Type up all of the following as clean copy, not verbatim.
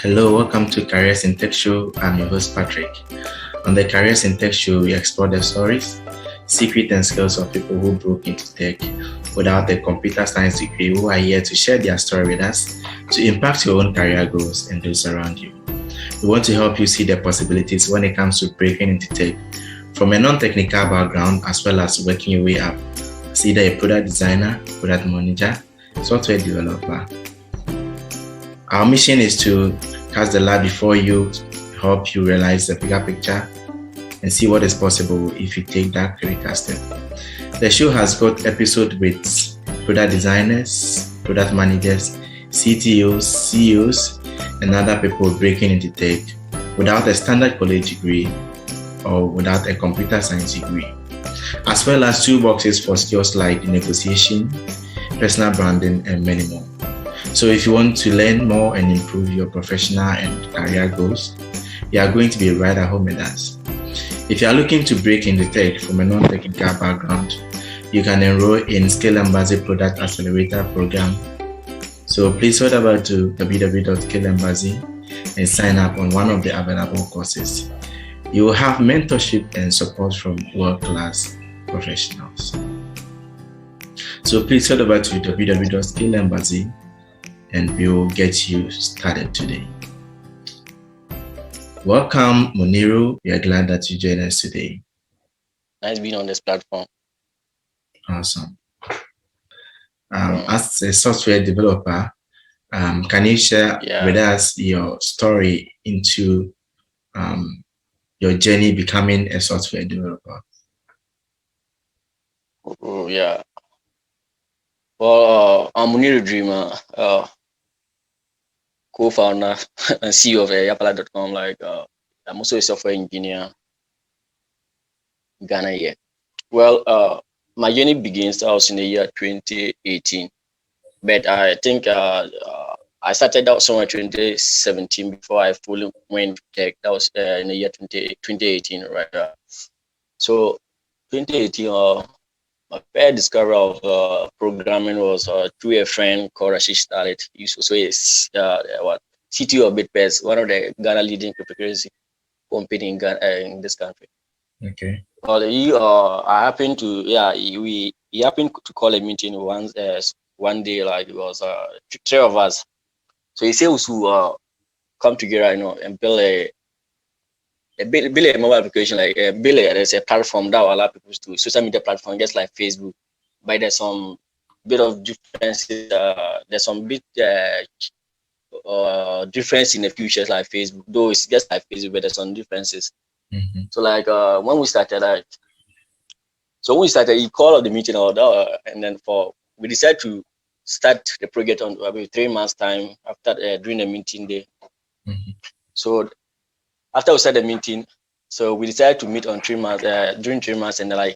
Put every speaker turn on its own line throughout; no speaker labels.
Hello, welcome to Careers in Tech Show. I'm your host, Patrick. On the Careers in Tech Show, we explore the stories, secrets, and skills of people who broke into tech without a computer science degree, who are here to share their story with us to impact your own career goals and those around you. We want to help you see the possibilities when it comes to breaking into tech from a non-technical background, as well as working your way up as either a product designer, product manager, software developer. Our mission is to cast the light before you, help you realize the bigger picture and see what is possible if you take that critical step. The show has got episodes with product designers, product managers, CTOs, CEOs, and other people breaking into tech without a standard college degree or without a computer science degree, as well as toolboxes for skills like negotiation, personal branding, and many more. So if you want to learn more and improve your professional and career goals, you are going to be right at home with us. If you are looking to break into tech from a non-technical background, you can enroll in Scale Embassy Product Accelerator Program. So please head over to www.scaleembassy and sign up on one of the available courses. You will have mentorship and support from world-class professionals. So please head over to www.scaleembassy and we will get you started today. Welcome, Muniru. We are glad that you joined us today.
Nice being on this platform.
Awesome. As a software developer, can you share with us your story into your journey becoming a software developer?
Oh, yeah. Well, I'm Muniru Dreamer, co-founder and CEO of yapala.com. I'm also a software engineer in Ghana here. Well, my journey begins, I was in the year 2018, but I think I started out somewhere 2017 before I fully went tech. That was in the year 2018, right? So 2018, my first discovery of programming was through a friend called Rashish Talit. He's also a CTO of BitPass, one of the Ghana leading cryptocurrency company in this country.
Okay.
Well, I happened to he happened to call a meeting one day, like it was three of us. So he said we should come together, and build a mobile application, there's a platform that will allow people to social media platform just like Facebook, but there's some bit of differences. There's some bit difference in the futures like Facebook, though it's just like Facebook, but there's some differences.
Mm-hmm.
So when we started, he called the meeting and then we decided to start the project on 3 months time after during the meeting day.
Mm-hmm.
So after we started the meeting, so we decided to meet on 3 months, during 3 months, and then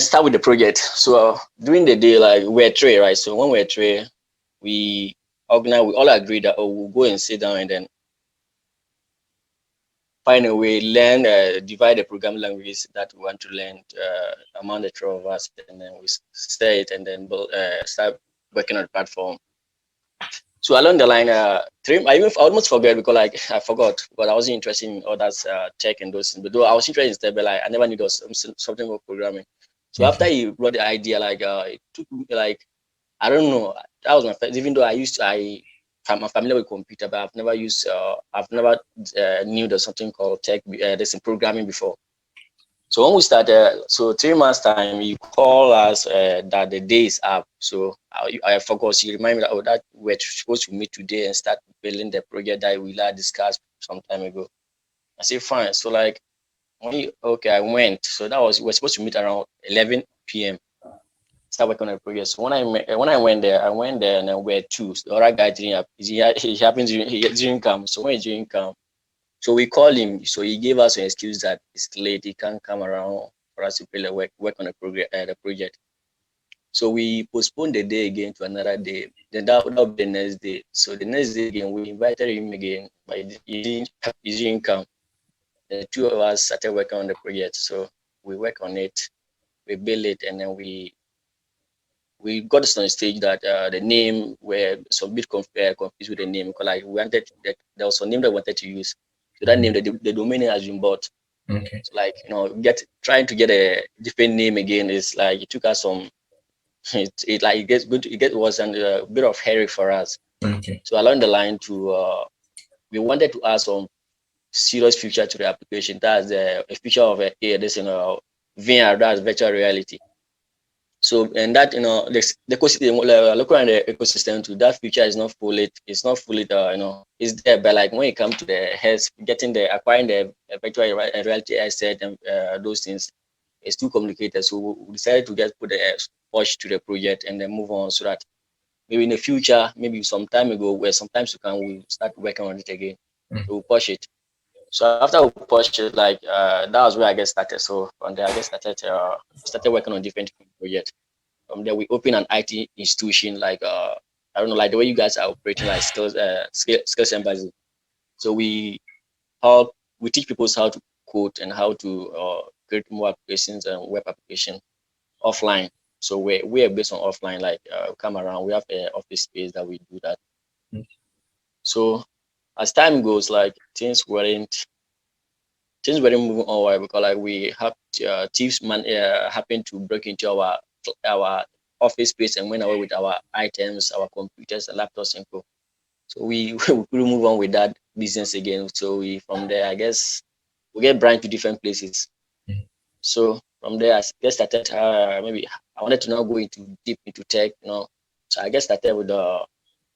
start with the project. So during the day, we're three, right? So when we're three, we all agreed that we'll go and sit down and then find a way, divide the programming languages that we want to learn among the three of us, and then we say it and then start working on the platform. So along the line, I almost forget because I forgot, but I wasn't interested in others tech and those things. But though I was interested in step, but I never knew there was something about programming. So after he brought the idea, it took me I don't know. That was my first. Even though I'm familiar with computer, but I've never knew there's something called tech. There's programming before. So when we started, 3 months time, you call us that the day is up. So I forgot. You remind me that we're supposed to meet today and start building the project that we discussed some time ago. I say fine. So I went. So we're supposed to meet around 11 p.m. Start working on the project. So when I went there, and then we're two. So the other guy didn't. He didn't come. So when he didn't come, so we called him. So he gave us an excuse that it's late. He can't come around for us to work on the project. So we postponed the day again to another day. Then that would be the next day. So the next day again, we invited him again, but he didn't come. The two of us started working on the project. So we work on it, we build it, and then we we got to a stage that the name were some bit confused with the name because like we wanted that there was a name that we wanted to use. So that name, the domain name has been bought.
Okay.
So like trying to get a different name again is like it took us some. It like it gets good. It was a bit of hurry for us.
Okay.
So along the line to we wanted to add some serious feature to the application. That's a feature of this VR, that's virtual reality. So and that the ecosystem, looking at the ecosystem too, that feature is not fully it's there, but like when it comes to the heads, getting the acquiring the virtual reality asset and those things, it's too complicated. So we decided to just put the push to the project and then move on so that maybe in the future, maybe some time ago, where sometimes you can we start working on it again. So we push it. So after we pushed it, like that was where I get started. So from there, I get started working on different projects. From there, we open an IT institution like I don't know, like the way you guys are operating, like skills embassy. So help we teach people how to code and how to create more applications and web application offline. So we're based on offline, like come around. We have an office space that we do that. So as time goes, like things weren't moving on well because like we have thieves happened to break into our office space and went away with our items, our computers, and laptops and co. So we we couldn't move on with that business again. So we from there, I guess we get branched to different places. So from there, I guess started maybe I wanted to now go into deep into tech. So I guess started with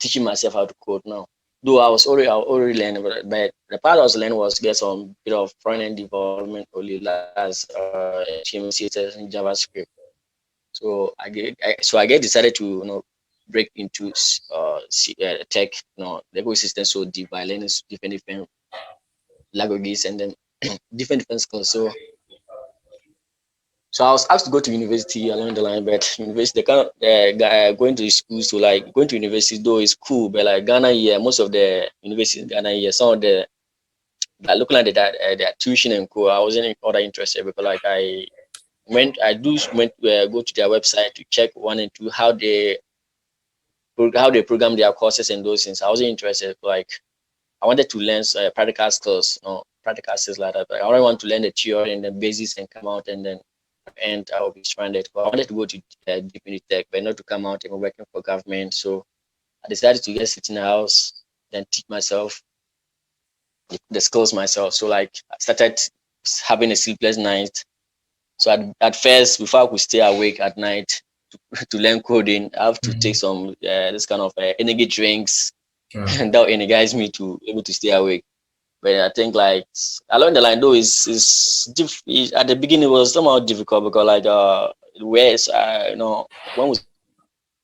teaching myself how to code now. Though I already learning, but the part I was learning was get some bit of front end development only, as HTML, CSS, and JavaScript. So I get decided to break into tech, the ecosystem so deep by learning different languages and then different skills. So I was asked to go to university along the line, but university they kind of going to school. So like going to university though is cool, but like Ghana here, most of the universities in Ghana here, some of the like looking at their tuition and co, I wasn't other interested because like I went go to their website to check one and two how they program their courses and those things. I wasn't interested. Like I wanted to learn practical skills, practical skills like that. But I don't want to learn the theory and the basics and come out and then and I will be stranded. But I wanted to go to deep into tech, but not to come out and working for government. So I decided to just sit in the house, then teach myself the skills myself. So like I started having a sleepless night. So at first, before I could stay awake at night to learn coding, I have to take some this kind of energy drinks, and that will energize me to able to stay awake. But I think like along the line though at the beginning it was somehow difficult because like where is when we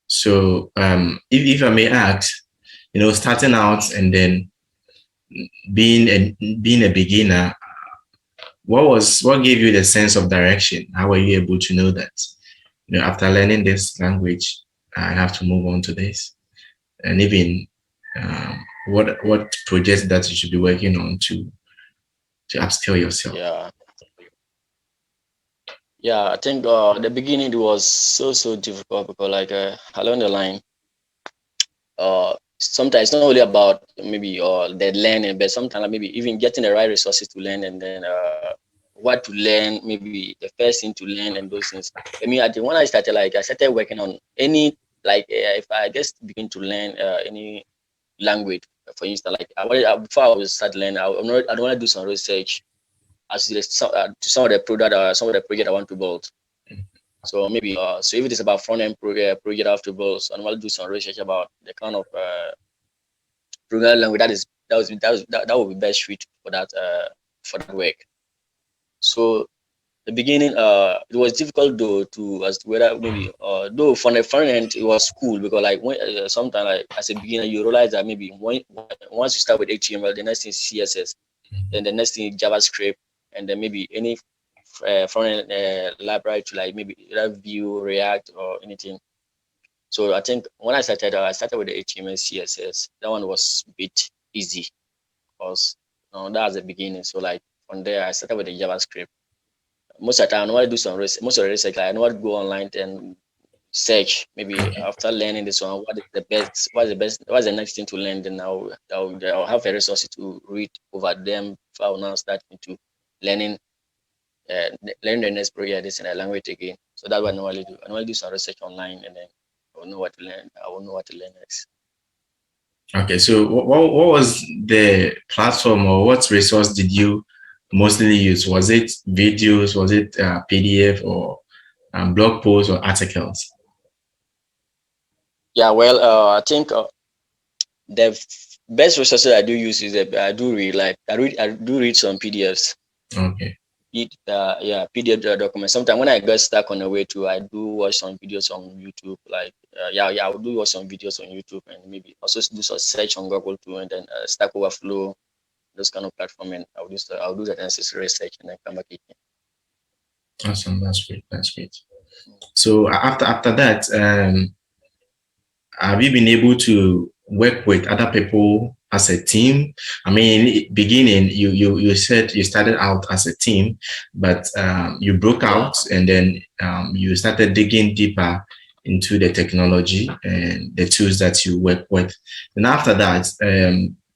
So, if I may ask, starting out and then being a beginner, what gave you the sense of direction? How were you able to know that, after learning this language, I have to move on to this, and even what projects that you should be working on to upskill yourself?
yeah, I think the beginning it was so difficult because like along the line sometimes it's not only about maybe the learning, but sometimes like, maybe even getting the right resources to learn and then what to learn, maybe the first thing to learn and those things. I mean, I think when I started working on any like if I just begin to learn any language, for instance, like before I was start learning, I don't want to do some research as to some of the product some of the project I want to build. So maybe so if it is about front end project I have to build, so I want to do some research about the kind of programming language that would be best fit for that work. So the beginning it was difficult though to as to whether maybe though from the front end it was cool because like when sometimes like as a beginner you realize that maybe once you start with HTML, the next thing is CSS, then the next thing is JavaScript, and then maybe any front end library to like maybe either Vue, React, or anything. So I think when I started with the HTML, CSS. That one was a bit easy because that was the beginning. So like from there, I started with the JavaScript. Most of the time, I know how to do some research. Most of the research, like, I know how to go online and search. Maybe
Okay.
after learning this one, what's the next thing to learn? Then I'll have a resource to read over them. If I will now start into learning, learn the next project this in a language again. So that's what I normally do. I normally do some research online, and then I will know what to learn. I will know what to learn next.
Okay. So what was the platform or what resource did you mostly use? Was it videos? Was it PDF or blog posts or articles?
Yeah, well, I think the best resources I do use is that I do read some PDFs.
Okay.
Yeah, PDF documents. Sometimes when I get stuck on the way to, I do watch some videos on YouTube. Like I will do watch some videos on YouTube, and maybe also do some search on Google too, and then Stack Overflow, those kind of platform, and I'll do the necessary research and then come back again.
Awesome. That's great. That's great. So after that, have you been able to work with other people as a team? I mean, beginning, you said you started out as a team, but you broke
Yeah.
out and then you started digging deeper into the technology and the tools that you work with. And after that,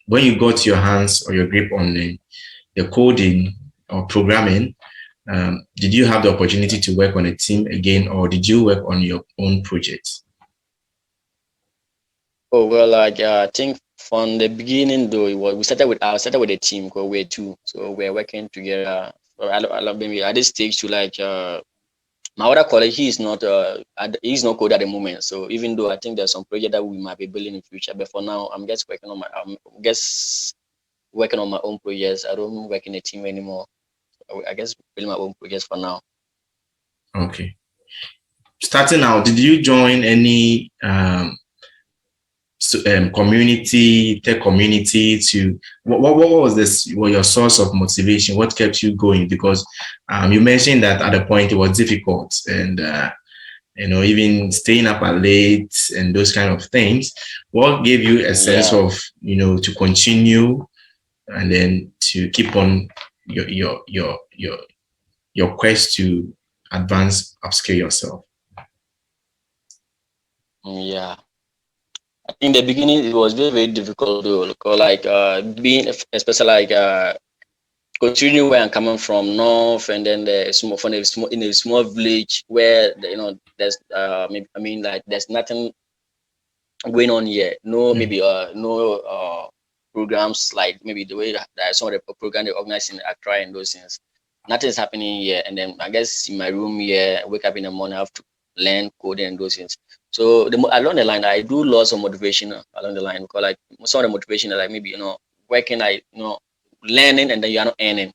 when you got your hands or your grip on the coding or programming, did you have the opportunity to work on a team again, or did you work on your own projects?
Oh well, like I think from the beginning though, I started with a team called Way Two, so we're working together. I love maybe at this stage to like my other colleague, he's not code at the moment. So even though I think there's some project that we might be building in future, but for now I'm just working on my own projects. I don't work in a team anymore. I guess building my own projects for now.
Okay. Starting out, did you join any community, tech community to what was this? What your source of motivation? What kept you going? Because you mentioned that at a point it was difficult and even staying up at late and those kind of things. What gave you a sense
Yeah.
of to continue and then to keep on your quest to advance, upskill yourself?
Yeah. In the beginning, it was very, very difficult though, because like being especially like considering where I'm coming from, north, and then the small from a small in a small village where there's like there's nothing going on here. No,
Mm.
maybe no programs like maybe the way that some of the program they organize in Accra and those things. Nothing's happening here, and then I guess in my room here, I wake up in the morning, I have to learn coding and those things. So along the line, I do lots of motivation along the line, because like some of the motivation are like maybe working, like learning, and then you are not earning.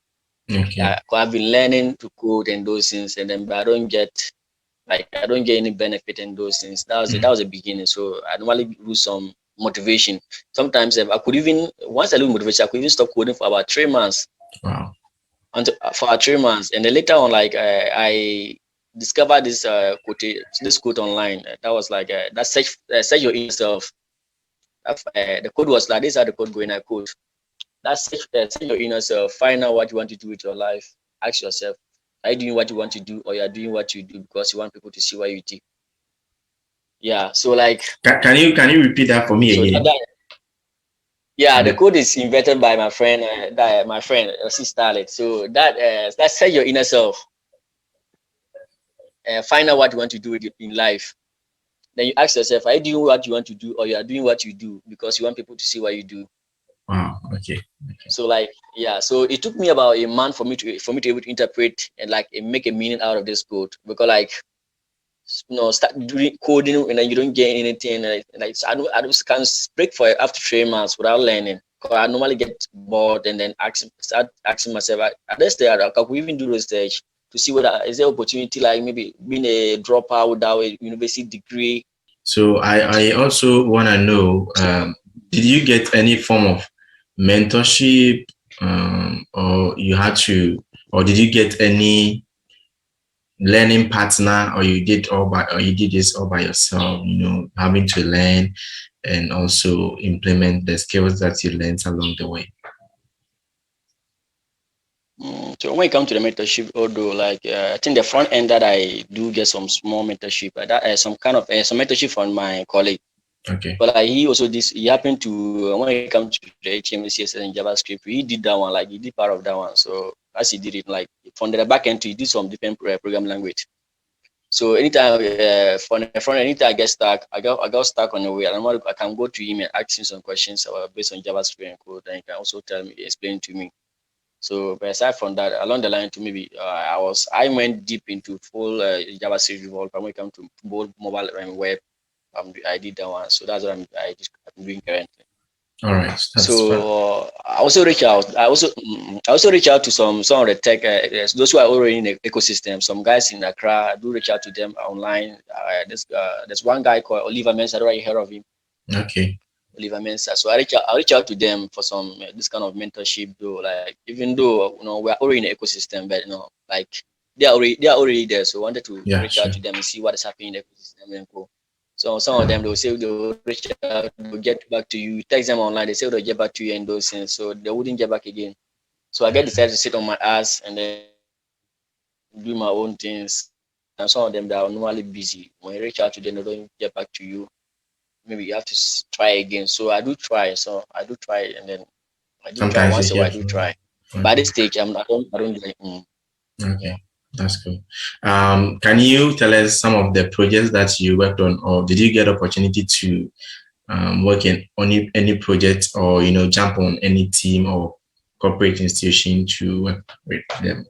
Okay.
Yeah, 'cause I've been learning to code and those things, and then but I don't get any benefit in those things. That
Mm.
was the beginning. So I normally lose some motivation. Sometimes I could even once I lose motivation, I could even stop coding for about 3 months.
Wow.
Until for 3 months, and then later on, like I discovered this quote online. That was like that search your inner self. The code was like this: how the code going? I code. That's search your inner self. Find out what you want to do with your life. Ask yourself, are you doing what you want to do, or you are doing what you do because you want people to see what you do? Yeah. So like,
Can you repeat that for me
so
again?
yeah, the
The-
code is invented by my friend, my friend Starlet. So that set your inner self. Find out what you want to do in life. Then you ask yourself, are you doing what you want to do, or you are doing what you do because you want people to see what you do?
Wow. Okay. Okay.
So like, yeah, so it took me about a month for me to able to interpret and like make a meaning out of this code, because like start doing coding and then you don't get anything, like so I just can't break for it after 3 months without learning, because I normally get bored and then start asking myself at this stage I could even do research to see whether is there opportunity, like maybe being a dropout without a university degree.
So I also want to know,
So
did you get any form of mentorship, or you had to, or did you get any learning partner, or you did this all by yourself? Having to learn and also implement the skills that you learned along the way.
So when it comes to the mentorship, although I think the front end that I do get some small mentorship, that some kind of some mentorship from my colleague.
Okay.
But he also he happened to when it comes to the HTML, CSS, and JavaScript, he did that one. Like he did part of that one. So as he did it, like from the back end to he did some different program language. So anytime from the front, anytime I get stuck, I got stuck on the way. I can go to him and ask him some questions based on JavaScript and code, and he can also tell me, explain to me. So, but aside from that, along the line, to maybe I went deep into full JavaScript developer when it comes to both mobile and web. I did that one, so that's what I'm doing currently.
All right, that's fine.
So I also reach out. I also reach out to some of the tech those who are already in the ecosystem. Some guys in Accra, I do reach out to them online. There's one guy called Oliver Mensah. I don't know if you heard of him.
Okay.
Oliver Mensah. So I reach out to them for some this kind of mentorship. Though, like even though we're already in the ecosystem, but like they are already there. So I wanted to
Yeah,
reach out
sure.
to them and see what is happening in the ecosystem and go. So some of them they'll say they'll reach out, they'll get back to you. Text them online, they say they'll get back to you and those things. So they wouldn't get back again. So I get decided to sit on my ass and then do my own things. And some of them that are normally busy. When you reach out to them, they don't get back to you. Maybe you have to try again. So I do try. So I do try, and then I do try
Sometimes you
once a while.
hear
I do
from them.
try. By
Okay.
this stage, I don't like. Yeah.
Okay. That's cool. Can you tell us some of the projects that you worked on, or did you get opportunity to work in any project, or jump on any team or corporate institution to work with them?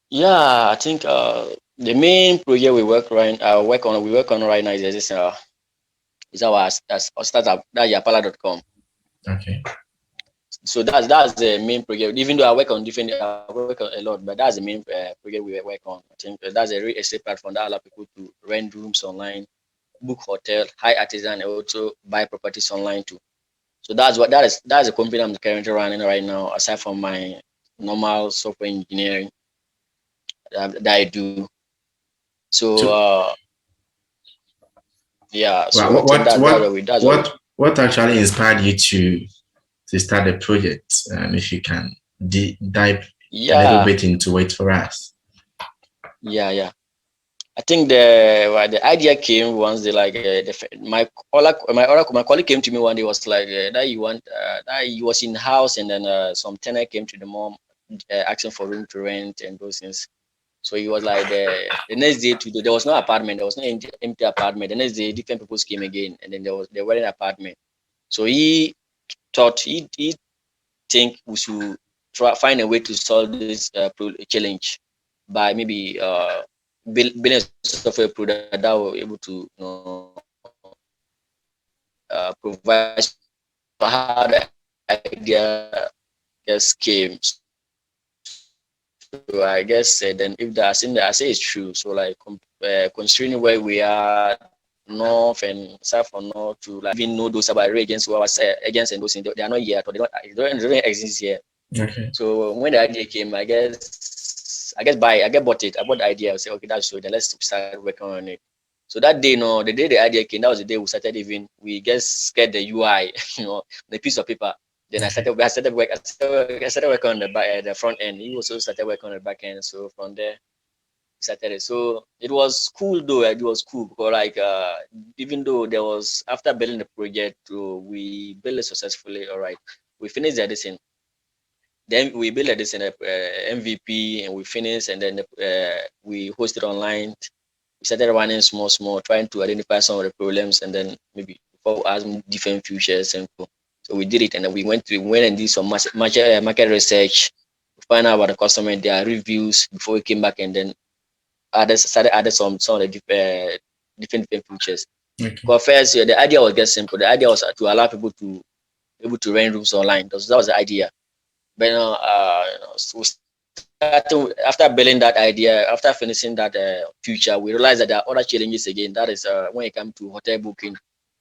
Yeah, I think the main project we work on right now is our startup, that's yapala.com.
Okay.
So that's the main project. Even though I work on a lot, but that's the main project we work on. I think that's a real estate platform that allow people to rent rooms online, book hotel, hire artisan, and also buy properties online too. So that's the company I'm currently running right now. Aside from my normal software engineering that I do. So
So,
yeah, so I
well,
think
what what
that's what we.
what what actually inspired you to start the project? If you can dive a little
Yeah,
bit into it for us.
yeah. I think the idea came once they like my colleague came to me one day, was like that you want that he was in house, and then some tenant came to the mom asking for room to rent and those things. So he was like the next day there was no apartment, there was no empty apartment. The next day different people came again, and then they were in apartment. So he thought he think we should find a way to solve this challenge by maybe building a software product that will be able to provide. So how the idea just came. So I guess then if the I say it's true. So like considering where we are north and south or north to like even know those about regions who are agents and those things, they are not yet, or they don't exist here.
Okay.
So when the idea came, I get bought it. I bought the idea. I said, okay, that's so. Then let's start working on it. So that day, no, the day the idea came, that was the day we started. Even we just scared the UI, the piece of paper. Then I started working on the front end. He also started working on the back end. So from there, we started it. So it was cool though. It was cool because like even though there was after building the project, we built it successfully. All right, we finished the editing. Then we built this in a MVP, and we finished, and then we hosted online. We started running small, trying to identify some of the problems, and then maybe before we ask different features and so we did it, and then we went and did some market research, find out about the customer and their reviews before we came back, and then added some of the different features.
Okay.
Because first, the idea was just simple. The idea was to allow people to able to rent rooms online. That was the idea. But so after building that idea, after finishing that future, we realized that there are other challenges again. That is when it comes to hotel booking.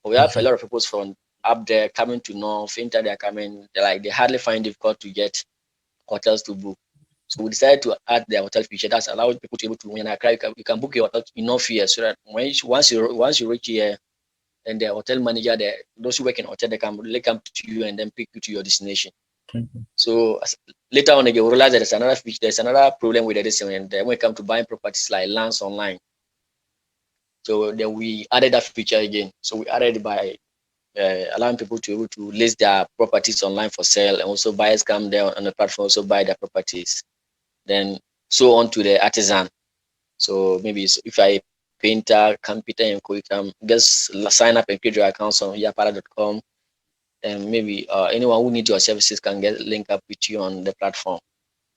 We have a
Okay.
lot of people from up there coming to North, Inter, they're coming, they hardly find it difficult to get hotels to book. So we decided to add the hotel feature that's allowed people to able to, when you're in Accra, you can book your hotel in no fear, so that once you reach here, then the hotel manager, those who work in hotel, they come to you and then pick you to your destination. So later on again, we realized that there's another problem with this, and when it comes to buying properties like lands online. So then we added that feature again. So we added it by allowing people to be able to list their properties online for sale, and also buyers come there on the platform also buy their properties. Then so on to the artisan. So maybe if you're a painter, computer, and you can just sign up and create your accounts on yapara.com, and maybe anyone who needs your services can get linked up with you on the platform.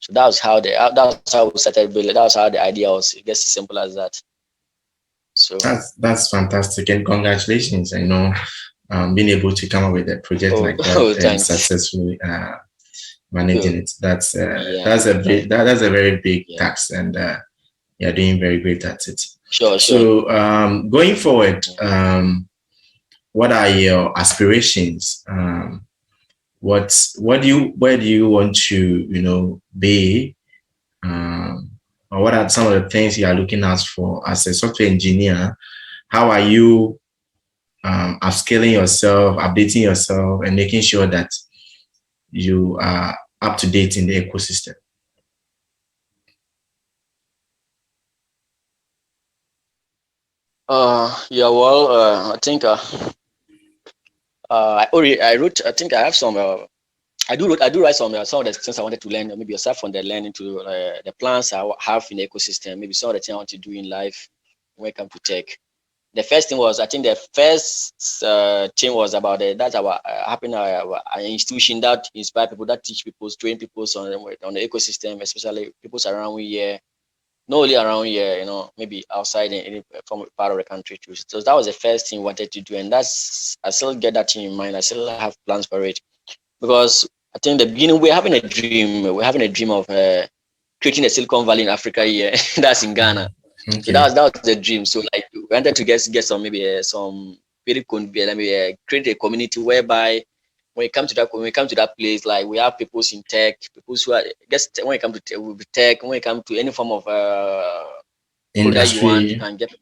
So that's how we started building. That was how the idea was. It gets as simple as that. So
That's fantastic, and congratulations. I know being able to come up with a project
oh
like that
oh
and
thanks.
successfully
So,
managing it.
yeah,
That's a very big
yeah.
task, and you're doing very great at it.
Sure, sure.
So going forward,
Yeah.
what are your aspirations? What do you where do you want to be? Um, or what are some of the things you are looking out for as a software engineer? How are you upscaling yourself, updating yourself, and making sure that you are up to date in the ecosystem?
Yeah. Well, I think I wrote. I think I have some. I do write some of the things I wanted to learn. Maybe aside from the learning to the plans I have in the ecosystem. Maybe some of the things I want to do in life when it comes to tech. The first thing was I think the first thing was about that's our having an institution that inspire people, that teach people, train people on the ecosystem, especially people around here, not only around here, maybe outside in any from part of the country too. So that was the first thing I wanted to do, and that's I still get that thing in mind. I still have plans for it because I think the beginning we're having a dream. We're having a dream of creating a Silicon Valley in Africa here. That's in Ghana. So
Okay.
that was the dream. So like we wanted to get some maybe some very let me create a community whereby when we come to that place, like we have people in tech, people who are just when it comes to tech, when it comes to any form of product that you want, you
Industry.
can get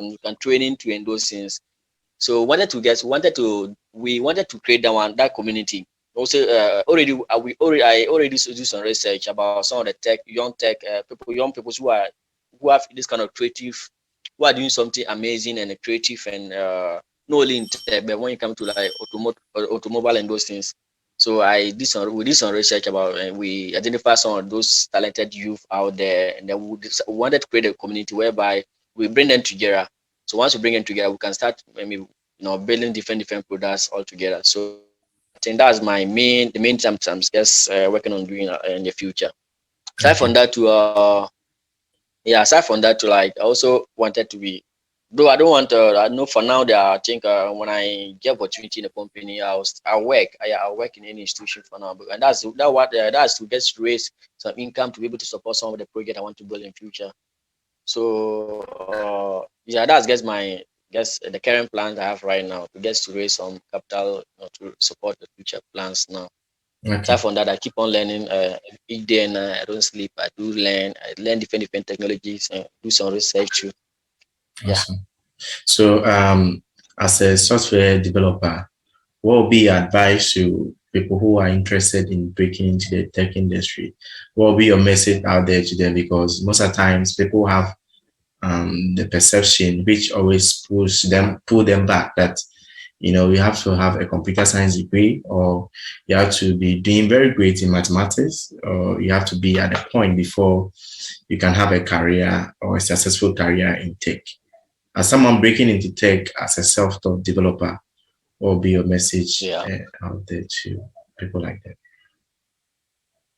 you can train into and those things. So we wanted to create that community. Also, I already do some research about some of the young tech young people who have this kind of creative, who are doing something amazing and creative and not only in tech, but when it comes to like automobile and those things. So we did some research about and we identified some of those talented youth out there, and then we wanted to create a community whereby we bring them together. So once we bring them together, we can start maybe building different products all together. So I think that's the main thing I'm just working on doing in the future. Aside from
Okay.
that, to yeah, aside from that, to like I also wanted to be. Though I don't want to, I know for now that I think when I get opportunity in a company, I work in any institution for now, and that's to get to raise some income to be able to support some of the project I want to build in future. So yeah, guess the current plans I have right now to get to raise some capital to support the future plans now. Aside
Okay.
from that, I keep on learning each day, and I don't sleep. I learn different technologies and do some research too. Yeah.
Awesome. So, as a software developer, what would be your advice to people who are interested in breaking into the tech industry? What will be your message out there to them? Because most of the times people have the perception which always pull them back that you have to have a computer science degree, or you have to be doing very great in mathematics, or you have to be at a point before you can have a career or a successful career in tech. As someone breaking into tech as a self-taught developer, what will be your message
Yeah.
out there to people like that?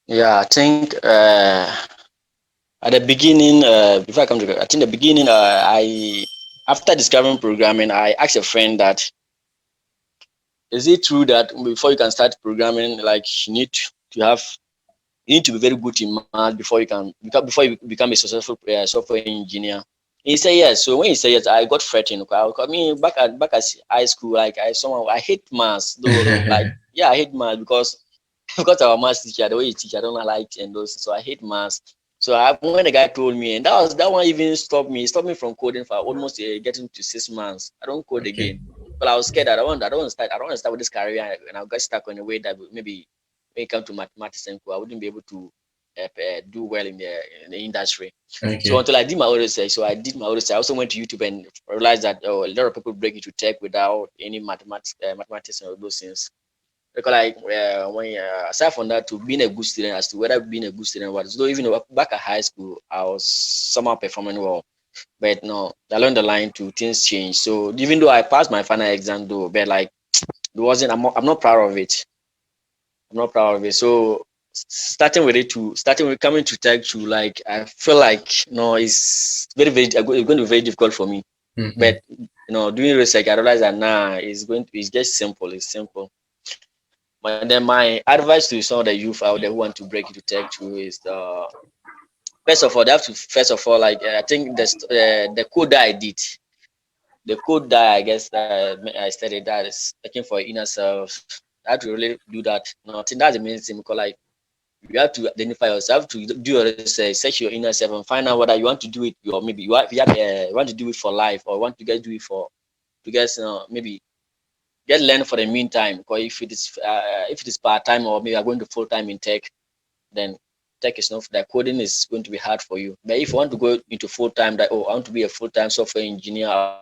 Yeah, I think at the beginning, before I come to, I think the beginning, I after discovering programming, I asked a friend that is it true that before you can start programming, like have you need to be very good in math before you become a successful software engineer. He said yes. So when he said yes, I got threatened. I mean, back at high school, like I hate maths. Though, like yeah, I hate maths because because our maths teacher, the way he teach, I don't like it and those. So I hate maths. So when the guy told me, and that one even stopped me from coding for almost getting to 6 months. I don't code
Okay.
again. But I was scared that I don't want to start with this career and I'll get stuck in a way that maybe when it comes to mathematics and I wouldn't be able to do well in the industry.
Okay.
So until I did my own research, I also went to YouTube and realized that a lot of people break into tech without any mathematics and all those things. Because like aside from that, to being a good student, as to whether being a good student was, though even back at high school, I was somehow performing well. But no, along the line, too, things changed. So even though I passed my final exam, though, but like it wasn't. I'm not proud of it. I'm not proud of it. So starting with coming to tech to like I feel like no, it's it's going to be very difficult for me.
Mm-hmm.
But doing research, I realized that it's just simple. It's simple. But then my advice to some of the youth out there who want to break into tech too is first of all they have to like I think the code that I did, the code that I guess I studied, that is looking for inner self. I have to really do that. No, I think that's the main thing because like you have to identify yourself, to do your research, search your inner self, and find out whether you want to do it, or maybe you want to do it for life, or want to get do it for to get maybe get learn for the meantime. Because if it is part time, or maybe you're going to full time in tech, then tech is not, the coding is going to be hard for you. But if you want to go into full time, that I want to be a full time software engineer,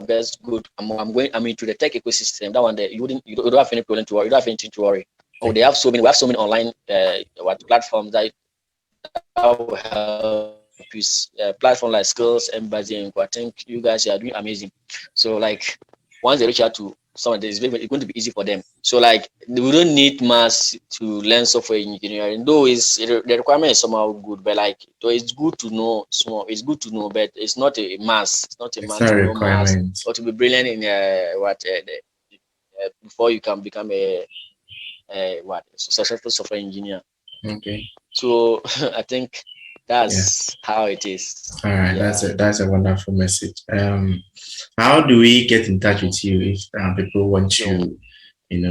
best good. I'm into the tech ecosystem. That one there, you don't have any problem to worry. You don't have anything to worry. Oh, we have so many online platforms that will help you. Platform like Skills, Embassy, I think you guys are doing amazing. So like once they reach out to someone, it's going to be easy for them. So like we don't need mass to learn software engineering. Though the requirement is somehow good, but like so it's good to know small. It's good to know, but it's not a mass. It's not a
It's
mass
not a
to know mass
requirement.
or to be brilliant in before you can become a successful software engineer.
Okay.
So I think
Yeah.
that's how it is.
All right.
Yeah.
That's a wonderful message. How do we get in touch with you if people want
So
you,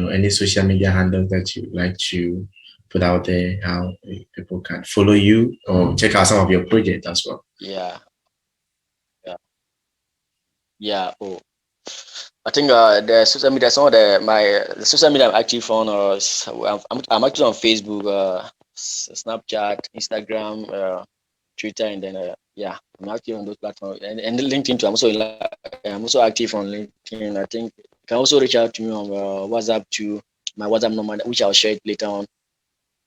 any social media handles that you like to put out there, how people can follow you or check out some of your projects as well?
yeah, yeah, yeah. Oh, I think the social media, some of the social media I'm active on, or I'm active on Facebook, Snapchat, Instagram, Twitter, and then yeah, I'm active on those platforms, and LinkedIn too. I'm also active on LinkedIn. I think you can also reach out to me on WhatsApp to my WhatsApp number, which I'll share it later on.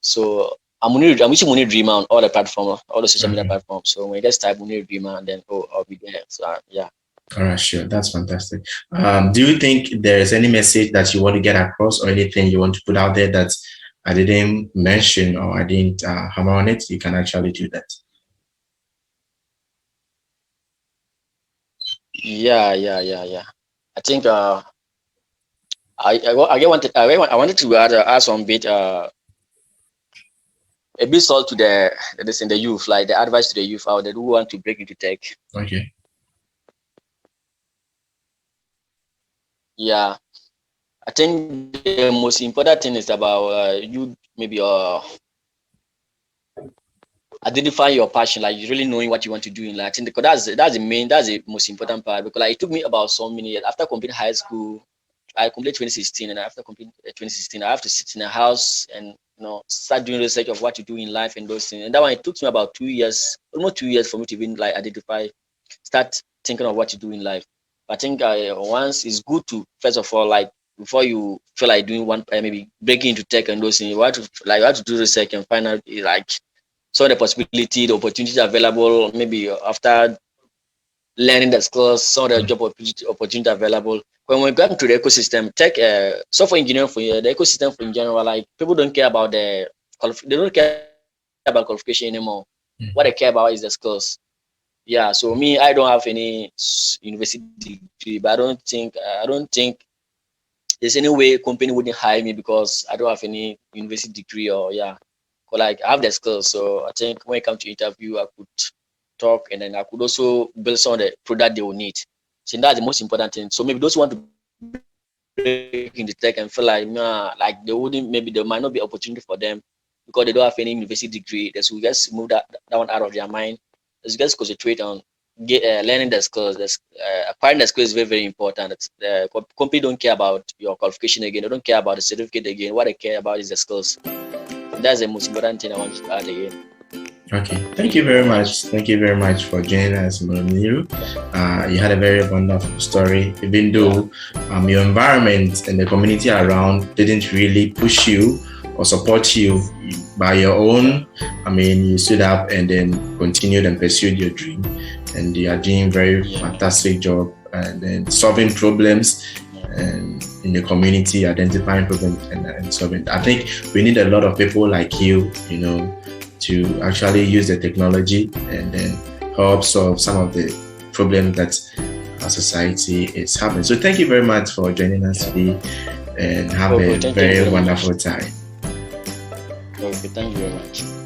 So I'm using Muniru Dreamer on all the platforms, all the social media
Okay.
platforms. So when you just type Muniru Dreamer, and then I'll be there. So yeah.
All right, sure. That's fantastic. Do you think there's any message that you want to get across or anything you want to put out there that I didn't mention or I didn't hammer on it? You can actually do that.
Yeah. I think I wanted to add some bit a bit salt to this in the youth, like the advice to the youth out there who want to break into tech.
Okay.
Yeah, I think the most important thing is about you maybe identify your passion, like you really knowing what you want to do in life. I think because that's the most important part, because like it took me about so many years after completing high school. I completed 2016, and after completing 2016, I have to sit in a house and start doing research of what to do in life and those things. And that one it took me about 2 years, almost 2 years, for me to even like identify, start thinking of what to do in life. I think once it's good to first of all, like before you feel like doing one maybe breaking into tech and those things, you have to do research and find out like some of the possibility, the opportunities available. Maybe after learning the skills, some of the job opportunity available. When we go into the ecosystem, tech, software engineering for the ecosystem in general, like people don't care about they don't care about qualification anymore. What they care about is the skills. Yeah. So me, I don't have any university degree, but I don't think there's any way company wouldn't hire me because I don't have any university degree, or yeah, but like I have the skills. So I think when it comes to interview, I could talk, and then I could also build some of the product they will need. So that's the most important thing. So maybe those who want to break in the tech and feel like nah, like they wouldn't, maybe there might not be opportunity for them because they don't have any university degree. They should just move that one out of their mind. Let's just concentrate on learning the skills. Acquiring the skills is very, very important. Company don't care about your qualification again. They don't care about the certificate again. What they care about is the skills. That's the most important thing I want to add again.
Okay, thank you very much. Thank you very much for joining us, Muniru. You had a very wonderful story, even though your environment and the community around didn't really push you or support you by your own. I mean, you stood up and then continued and pursued your dream, and you are doing very fantastic job and then solving problems and in the community, identifying problems and solving. I think we need a lot of people like you, to actually use the technology and then help solve some of the problems that our society is having. So thank you very much for joining us today and have a very wonderful time.
Okay, thank you very much.